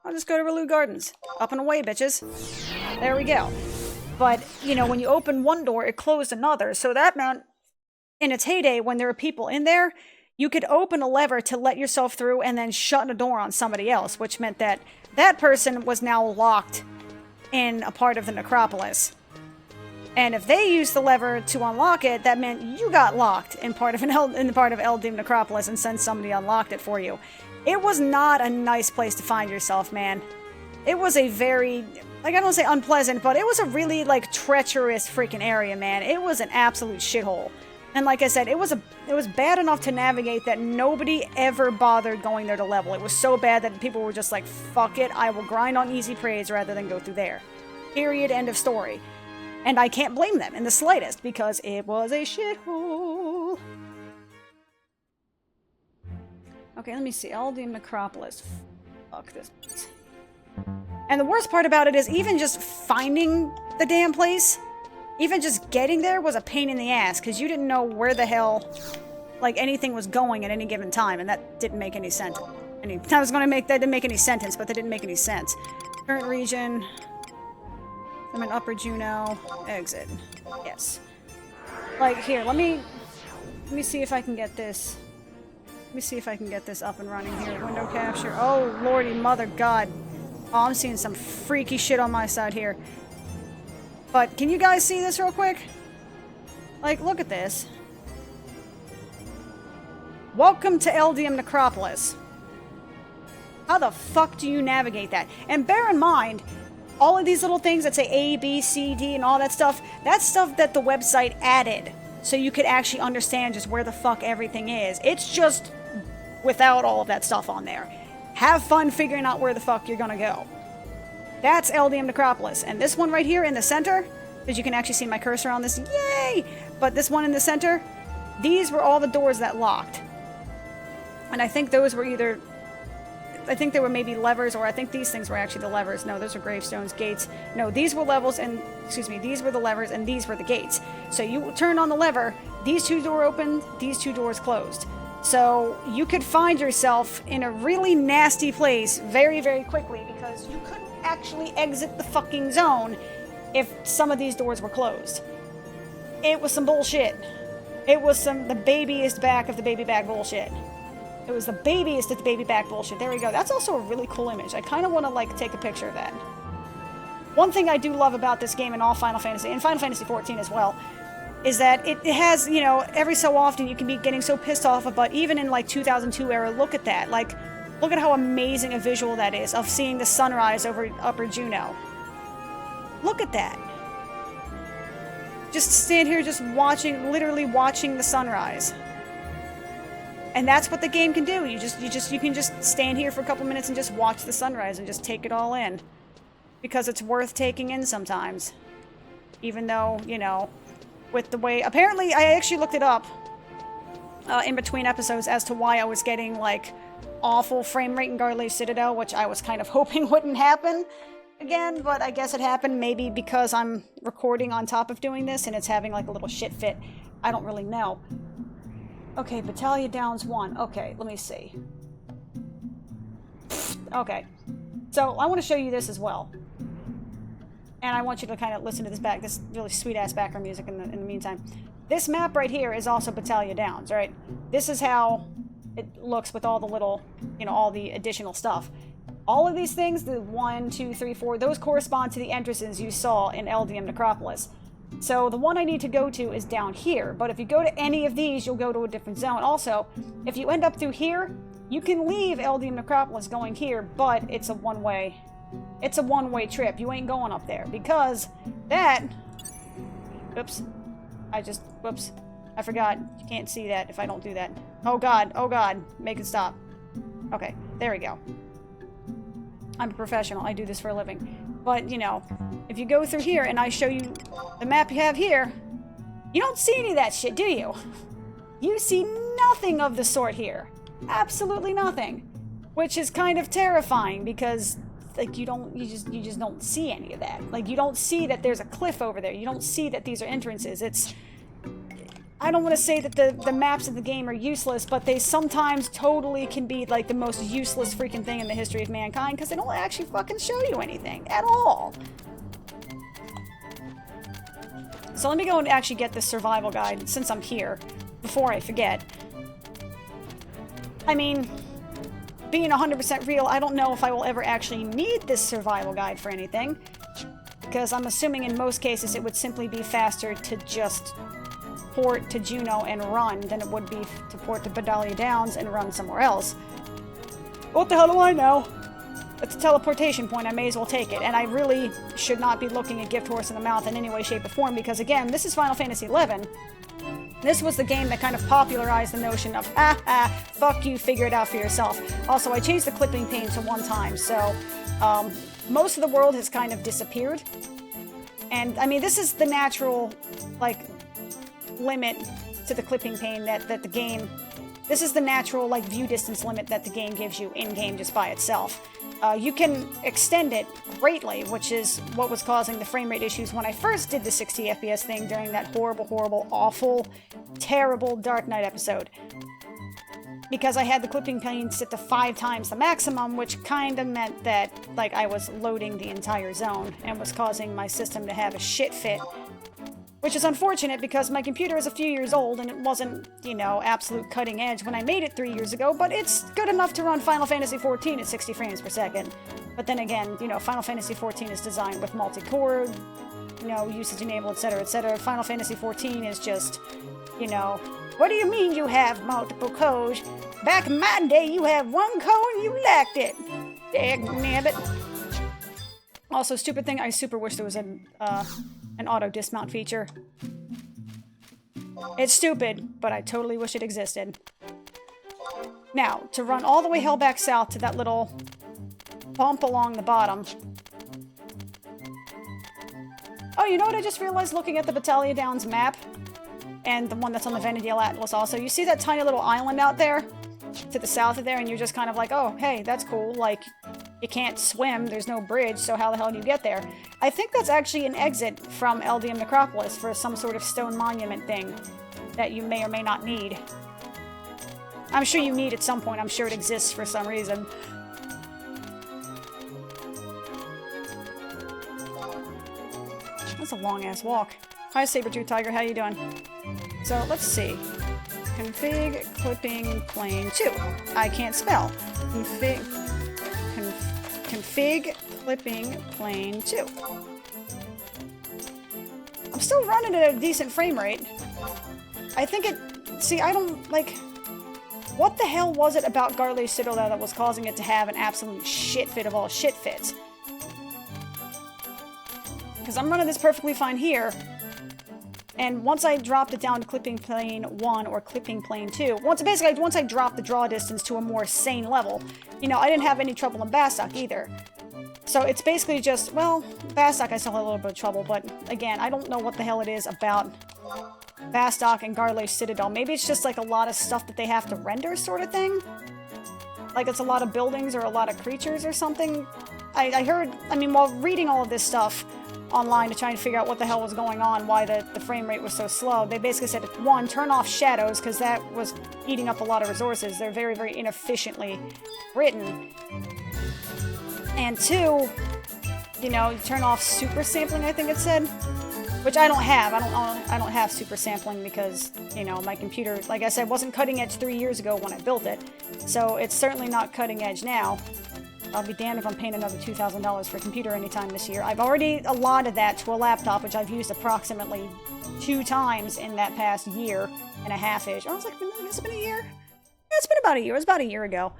I'll just go to Relu Gardens. Up and away, bitches. There we go. But, you know, when you open one door, it closed another. So that meant, in its heyday, when there were people in there, you could open a lever to let yourself through and then shut a door on somebody else, which meant that that person was now locked in a part of the necropolis. And if they used the lever to unlock it, that meant you got locked in part of LDM Necropolis, and then somebody unlocked it for you. It was not a nice place to find yourself, man. It was a very, like, I don't say unpleasant, but it was a really, like, treacherous freaking area, man. It was an absolute shithole. And like I said, it was bad enough to navigate that nobody ever bothered going there to level. It was so bad that people were just like, fuck it, I will grind on easy praise rather than go through there. Period, end of story. And I can't blame them in the slightest, because it was a shithole. Okay, let me see. LDM Necropolis. Fuck this place. And the worst part about it is even just finding the damn place, even just getting there was a pain in the ass, because you didn't know where the hell, like, anything was going at any given time, and that didn't make any sense. That didn't make any sentence, but that didn't make any sense. Current region. I'm in Upper Juno. Exit. Yes. Like, here, let me see if I can get this. Let me see if I can get this up and running here. Window capture. Oh, lordy mother god. Oh, I'm seeing some freaky shit on my side here. But can you guys see this real quick? Like, look at this. Welcome to LDM Necropolis. How the fuck do you navigate that? And bear in mind, all of these little things that say A, B, C, D, and all that stuff, that's stuff that the website added, so you could actually understand just where the fuck everything is. It's just without all of that stuff on there. Have fun figuring out where the fuck you're gonna go. That's LDM Necropolis. And this one right here in the center, because you can actually see my cursor on this, yay! But this one in the center, these were all the doors that locked. And I think those were either... I think they were maybe levers, or I think these things were actually the levers. No, those are gravestones, gates. No, these were levels, and, excuse me, these were the levers, and these were the gates. So you turn on the lever, these two doors opened, these two doors closed. So you could find yourself in a really nasty place very, very quickly, because you couldn't actually exit the fucking zone if some of these doors were closed. It was some bullshit. It was the babyest back of the baby back bullshit. It was the babyest of the baby back bullshit. There we go. That's also a really cool image. I kind of want to, like, take a picture of that. One thing I do love about this game in all Final Fantasy, and Final Fantasy XIV as well, is that it has, you know, every so often you can be getting so pissed off about, even in, like, 2002 era, look at that. Like, look at how amazing a visual that is of seeing the sunrise over Upper Juno. Look at that. just stand here just watching, literally watching the sunrise. And that's what the game can do. You can just stand here for a couple minutes and just watch the sunrise and just take it all in. Because it's worth taking in sometimes. Even though, you know, with the way... Apparently, I actually looked it up in between episodes as to why I was getting, like, awful frame rate in Garley Citadel, which I was kind of hoping wouldn't happen again, but I guess it happened maybe because I'm recording on top of doing this and it's having, like, a little shit fit. I don't really know. Okay, Battalion Downs 1. Okay, let me see. Okay. So, I want to show you this as well. And I want you to kind of listen to this really sweet-ass background music in the meantime. This map right here is also Battalion Downs, right? This is how it looks with all the little, you know, all the additional stuff. All of these things, the 1, 2, 3, 4, those correspond to the entrances you saw in Eldium Necropolis. So the one I need to go to is down here, but if you go to any of these, you'll go to a different zone. Also, if you end up through here, you can leave Eldium Necropolis going here, but it's a one-way trip. You ain't going up there, because that... Oops. Whoops. I forgot. You can't see that if I don't do that. Oh god. Make it stop. Okay, there we go. I'm a professional. I do this for a living. But, you know, if you go through here and I show you the map you have here, you don't see any of that shit, do you? You see nothing of the sort here. Absolutely nothing. Which is kind of terrifying because, like, you just don't see any of that. Like, you don't see that there's a cliff over there. You don't see that these are entrances. I don't want to say that the maps of the game are useless, but they sometimes totally can be, like, the most useless freaking thing in the history of mankind, because they don't actually fucking show you anything at all. So let me go and actually get this survival guide, since I'm here, before I forget. I mean, being 100% real, I don't know if I will ever actually need this survival guide for anything, because I'm assuming in most cases it would simply be faster to just port to Juno and run than it would be to port to Battalion Downs and run somewhere else. What the hell do I know? It's a teleportation point, I may as well take it. And I really should not be looking a gift horse in the mouth in any way, shape, or form, because again, this is Final Fantasy XI. This was the game that kind of popularized the notion of, fuck you, figure it out for yourself. Also, I changed the clipping pane to 1 time, so most of the world has kind of disappeared. And, I mean, this is the natural, like, limit to the clipping pane that the game... This is the natural, like, view distance limit that the game gives you in-game just by itself. You can extend it greatly, which is what was causing the frame rate issues when I first did the 60 FPS thing during that horrible, awful, terrible Dark Knight episode. Because I had the clipping pane set to 5 times the maximum, which kind of meant that, like, I was loading the entire zone and was causing my system to have a shit fit. Which is unfortunate because my computer is a few years old and it wasn't, you know, absolute cutting edge when I made it 3 years ago, but it's good enough to run Final Fantasy XIV at 60 frames per second. But then again, you know, Final Fantasy XIV is designed with multi-core, you know, usage enabled, etc., etc. Final Fantasy XIV is just, you know, what do you mean you have multiple cores? Back in my day, you had 1 core and you lacked it. Dagnabbit. Also, stupid thing, I super wish there was an auto dismount feature. It's stupid, but I totally wish it existed. Now, to run all the way hell back south to that little bump along the bottom. Oh, you know what I just realized looking at the Battalion Downs map? And the one that's on the Vanadil Atlas also. You see that tiny little island out there? To the south of there, and you're just kind of like, oh, hey, that's cool. Like, you can't swim, there's no bridge, so how the hell do you get there? I think that's actually an exit from Eldium Necropolis for some sort of stone monument thing that you may or may not need. I'm sure you need at some point, I'm sure it exists for some reason. That's a long-ass walk. Hi, Saber-Tooth Tiger, how you doing? So, let's see. Config clipping plane 2. I can't spell. Config clipping plane 2. I'm still running at a decent frame rate. I think it... See, I don't, like... What the hell was it about Garley Citadel that was causing it to have an absolute shit fit of all shit fits? Because I'm running this perfectly fine here. And once I dropped it down to clipping plane 1 or clipping plane 2, once I dropped the draw distance to a more sane level, you know, I didn't have any trouble in Bastock either. So it's basically just, well, Bastock I still had a little bit of trouble, but again, I don't know what the hell it is about Bastock and Garlo's Citadel. Maybe it's just like a lot of stuff that they have to render sort of thing. Like it's a lot of buildings or a lot of creatures or something. I heard, I mean, while reading all of this stuff online to try and figure out what the hell was going on, why the frame rate was so slow, they basically said, 1, turn off shadows, because that was eating up a lot of resources. They're very, very inefficiently written. And 2, you know, turn off super sampling, I think it said. Which I don't have. I don't have super sampling because, you know, my computer, like I said, wasn't cutting edge 3 years ago when I built it. So it's certainly not cutting edge now. I'll be damned if I'm paying another $2,000 for a computer anytime this year. I've already allotted that to a laptop, which I've used approximately 2 times in that past year and a half-ish. I was like, has it been a year? Yeah, it's been about a year. It was about a year ago.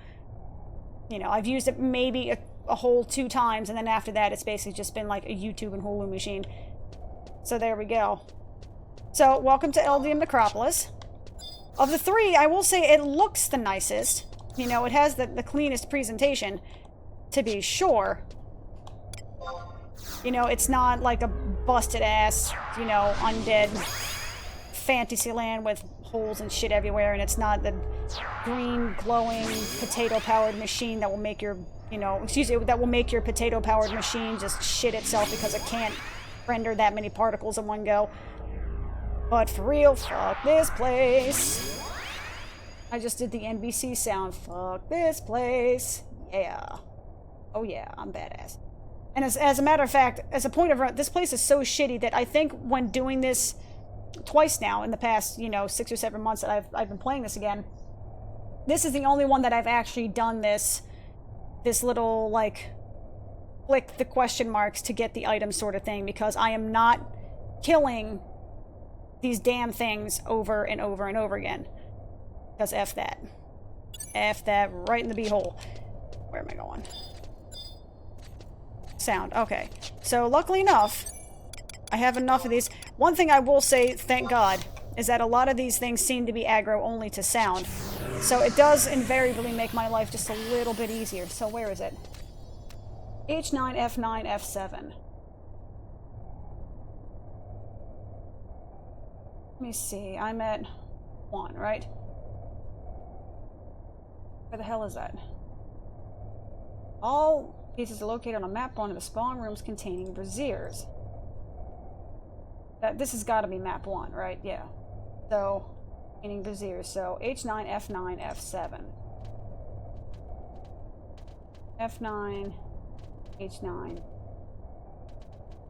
You know, I've used it maybe a whole 2 times, and then after that, it's basically just been like a YouTube and Hulu machine. So there we go. So, welcome to LDM Necropolis. Of the 3, I will say it looks the nicest. You know, it has the cleanest presentation, to be sure. You know, it's not like a busted-ass, you know, undead fantasy land with holes and shit everywhere, and it's not the green, glowing, potato-powered machine that will make your, you know, that will make your potato-powered machine just shit itself because it can't render that many particles in one go. But for real, fuck this place. I just did the NBC sound. Fuck this place. Yeah. Oh yeah, I'm badass. And as a matter of fact, as a point of this place is so shitty that I think when doing this twice now in the past, you know, 6 or 7 months that I've been playing this again, this is the only one that I've actually done this little, like, click the question marks to get the item sort of thing, because I am not killing these damn things over and over and over again. Because F that. F that right in the beehole. Where am I going? Sound. Okay. So luckily enough, I have enough of these. One thing I will say, thank God, is that a lot of these things seem to be aggro only to sound. So it does invariably make my life just a little bit easier. So where is it? H9, F9, F7. Let me see. I'm at 1, right? Where the hell is that? All pieces are located on a map 1 of the spawn rooms containing braziers. This has got to be map 1, right? Yeah. So, meaning braziers. So, H9, F9, F7. F9... H9,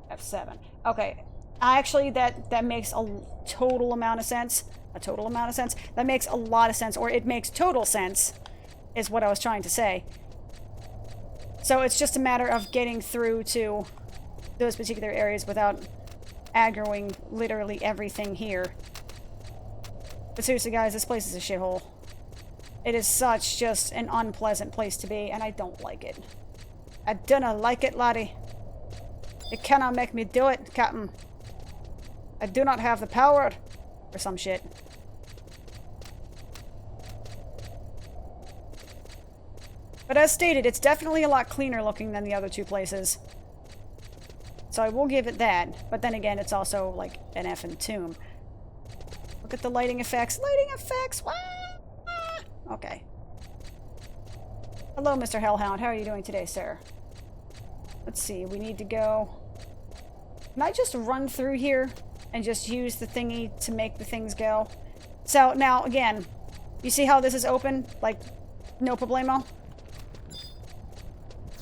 F7. Okay, actually, that makes a total amount of sense. That makes a lot of sense, or it makes total sense, is what I was trying to say. So it's just a matter of getting through to those particular areas without aggroing literally everything here. But seriously, guys, this place is a shithole. It is such just an unpleasant place to be, and I don't like it. I dunna like it, laddie. You cannot make me do it, Captain. I do not have the power. Or some shit. But as stated, it's definitely a lot cleaner looking than the other 2 places. So I will give it that. But then again, it's also like an effing tomb. Look at the lighting effects. Lighting effects! Wah! Okay. Hello, Mr. Hellhound. How are you doing today, sir? Let's see. We need to go... Can I just run through here and just use the thingy to make the things go? So, now, again, you see how this is open? Like, no problemo?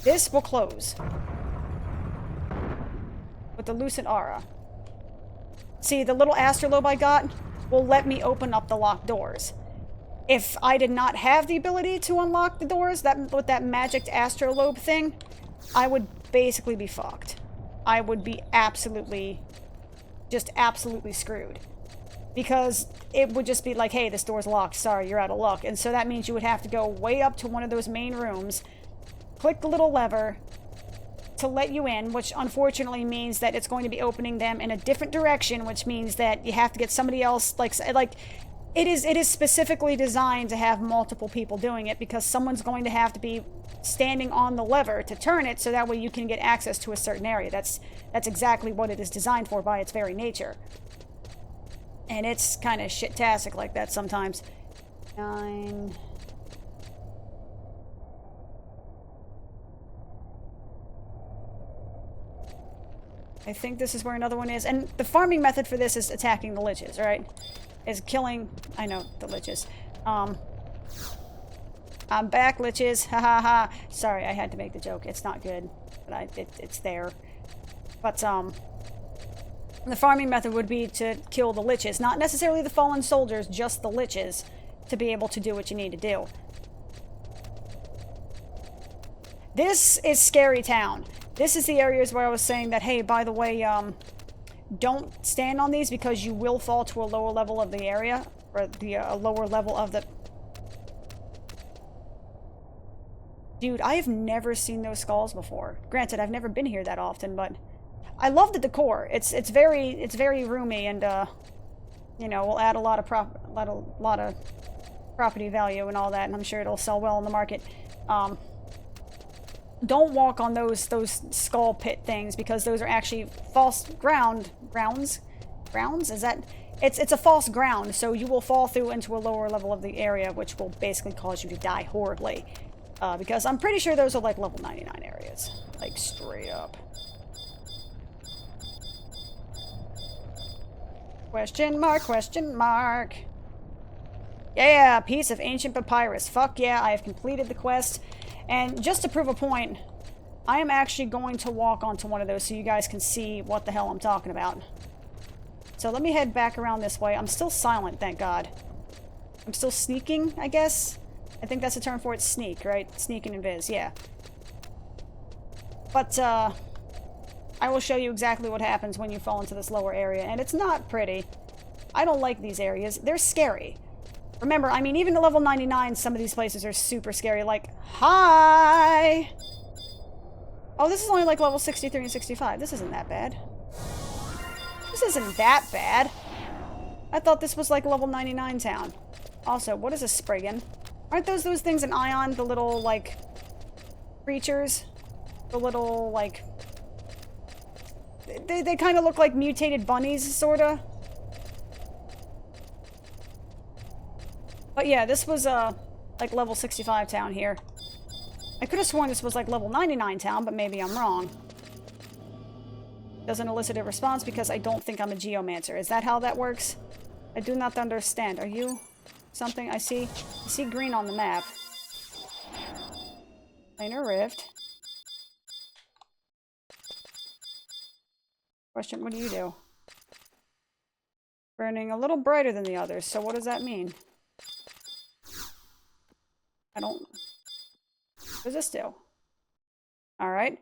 This will close. With the Lucent Aura. See, the little astrolabe I got will let me open up the locked doors. If I did not have the ability to unlock the doors, with that magic astrolabe thing, I would basically be fucked. I would be absolutely screwed. Because it would just be like, hey, this door's locked, sorry, you're out of luck. And so that means you would have to go way up to one of those main rooms, click the little lever, to let you in, which unfortunately means that it's going to be opening them in a different direction, which means that you have to get somebody else, like it is specifically designed to have multiple people doing it, because someone's going to have to be standing on the lever to turn it, so that way you can get access to a certain area. That's exactly what it is designed for by its very nature. And it's kind of shit-tastic like that sometimes. 9... I think this is where another one is. And the farming method for this is attacking the liches, right? Is killing... I know, the liches. I'm back, liches. Ha ha ha. Sorry, I had to make the joke. It's not good. But it's there. But, the farming method would be to kill the liches. Not necessarily the fallen soldiers, just the liches. To be able to do what you need to do. This is Scary Town. This is the areas where I was saying that, hey, by the way, don't stand on these because you will fall to a lower level of the area, or a lower level of the... Dude, I have never seen those skulls before. Granted, I've never been here that often, but I love the decor. It's very roomy, and you know, will add a lot of property value and all that, and I'm sure it'll sell well in the market. Don't walk on those skull pit things, because those are actually false grounds? Is that... It's a false ground, so you will fall through into a lower level of the area, which will basically cause you to die horribly. Because I'm pretty sure those are like level 99 areas. Like, straight up. Question mark, question mark. Yeah, piece of ancient papyrus. Fuck yeah, I have completed the quest. And just to prove a point, I am actually going to walk onto one of those so you guys can see what the hell I'm talking about. So let me head back around this way. I'm still silent, thank God. I'm still sneaking, I guess? I think that's the term for it, sneak, right? Sneak and invis, yeah. But, I will show you exactly what happens when you fall into this lower area, and it's not pretty. I don't like these areas. They're scary. Remember, I mean, even at level 99, some of these places are super scary. Like, hi! Oh, this is only like level 63 and 65. This isn't that bad. This isn't that bad. I thought this was like level 99 town. Also, what is a Spriggan? Aren't those things in Ion? The little, like, creatures? The little, like... They kind of look like mutated bunnies, sorta. But yeah, this was, like level 65 town here. I could have sworn this was like level 99 town, but maybe I'm wrong. Doesn't elicit a response because I don't think I'm a geomancer. Is that how that works? I do not understand. Are you something? I see green on the map. Planar rift. Question, what do you do? Burning a little brighter than the others, so what does that mean? I don't... What does this do? Alright.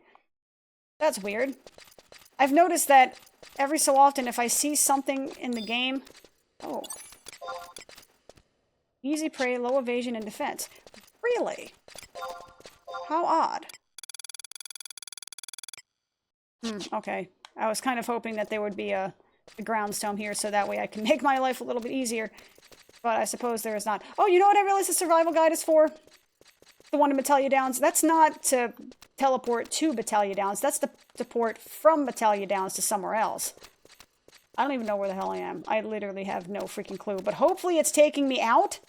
That's weird. I've noticed that every so often if I see something in the game... Oh. Easy prey, low evasion, and defense. Really? How odd. Okay. I was kind of hoping that there would be a groundstone here so that way I can make my life a little bit easier. But I suppose there is not. Oh, you know what I realized the survival guide is for? The one in Battalion Downs. That's not to teleport to Battalion Downs. That's to teleport from Battalion Downs to somewhere else. I don't even know where the hell I am. I literally have no freaking clue. But hopefully it's taking me out?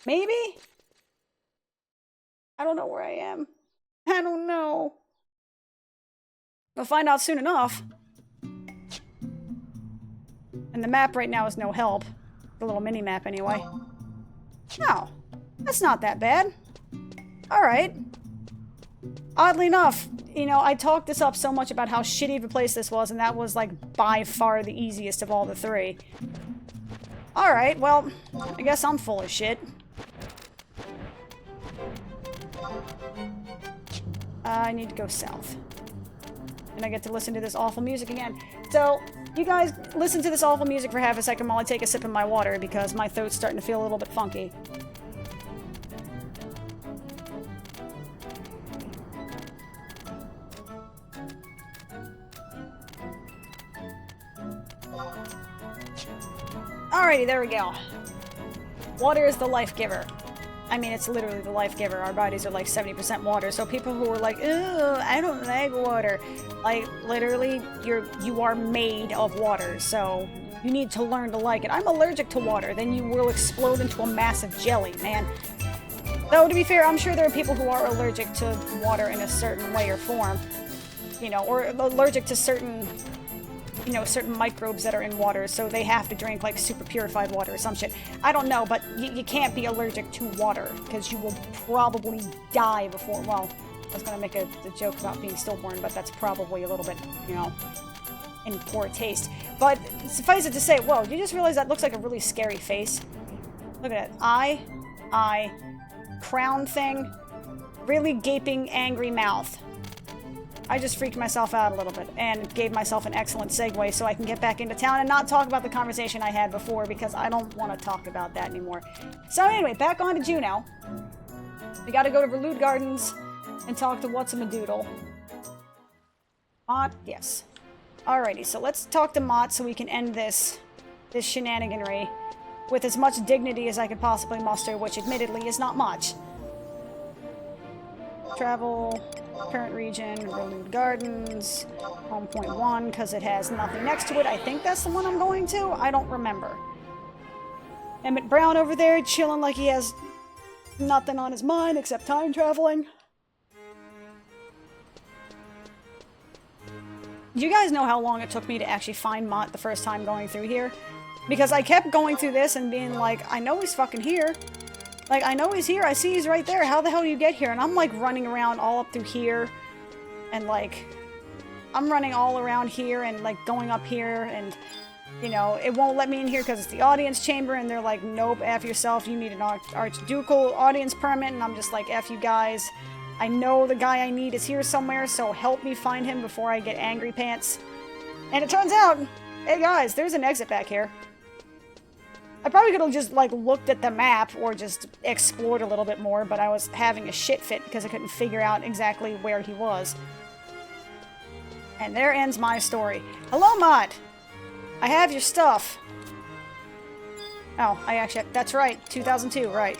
Maybe? I don't know where I am. I don't know. We'll find out soon enough. And the map right now is no help. The little mini-map, anyway. No. That's not that bad. Alright. Oddly enough, you know, I talked this up so much about how shitty of a place this was, and that was, like, by far the easiest of all the three. Alright, well, I guess I'm full of shit. I need to go south. And I get to listen to this awful music again. So, you guys listen to this awful music for half a second while I take a sip of my water, because my throat's starting to feel a little bit funky. Alrighty, there we go. Water is the life giver. I mean, it's literally the life giver. Our bodies are like 70% water, so people who are like, "Ew, I don't like water," like, literally, you are made of water, so you need to learn to like it. I'm allergic to water, then you will explode into a massive jelly, man. Though, to be fair, I'm sure there are people who are allergic to water in a certain way or form, you know, or allergic to certain, you know, certain microbes that are in water, so they have to drink, like, super purified water or some shit. I don't know, but you can't be allergic to water, because you will probably die before, well, I was gonna make a joke about being stillborn, but that's probably a little bit, you know, in poor taste. But suffice it to say, whoa, you just realize that looks like a really scary face? Look at it. Eye, crown thing, really gaping, angry mouth. I just freaked myself out a little bit and gave myself an excellent segue so I can get back into town and not talk about the conversation I had before, because I don't want to talk about that anymore. So anyway, back on to Juneau. We gotta go to Verlude Gardens and talk to What's-a-Madoodle. Mott? Yes. Alrighty, so let's talk to Mott so we can end this shenaniganry with as much dignity as I could possibly muster, which admittedly is not much. Travel, current region, Verlude Gardens, home point 1, because it has nothing next to it. I think that's the one I'm going to. I don't remember. Emmett Brown over there chilling like he has nothing on his mind except time traveling. You guys know how long it took me to actually find Mott the first time going through here? Because I kept going through this and being like, I know he's fucking here. Like, I know he's here. I see he's right there. How the hell do you get here? And I'm, like, running around all up through here. And, like, I'm running all around here and, like, going up here. And, you know, it won't let me in here because it's the audience chamber. And they're like, nope, F yourself. You need an archducal audience permit. And I'm just like, F you guys. I know the guy I need is here somewhere, so help me find him before I get angry pants. And it turns out, hey guys, there's an exit back here. I probably could have just, like, looked at the map or just explored a little bit more, but I was having a shit fit because I couldn't figure out exactly where he was. And there ends my story. Hello, Mott! I have your stuff. Oh, I actually... That's right, 2002, right.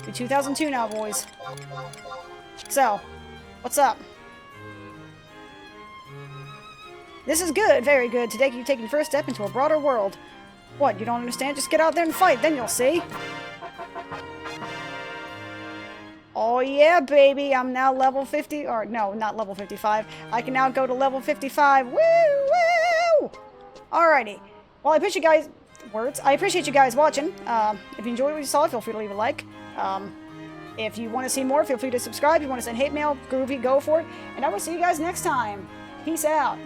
You're 2002 now, boys. So, what's up? This is good, very good. Today you're taking the first step into a broader world. What, you don't understand? Just get out there and fight, then you'll see. Oh yeah, baby, I'm now level 50, or no, not level 55. I can now go to level 55. Woo, woo! Alrighty. Well, I appreciate you guys... I appreciate you guys watching. If you enjoyed what you saw, feel free to leave a like. If you want to see more, feel free to subscribe. If you want to send hate mail, groovy, go for it. And I will see you guys next time. Peace out.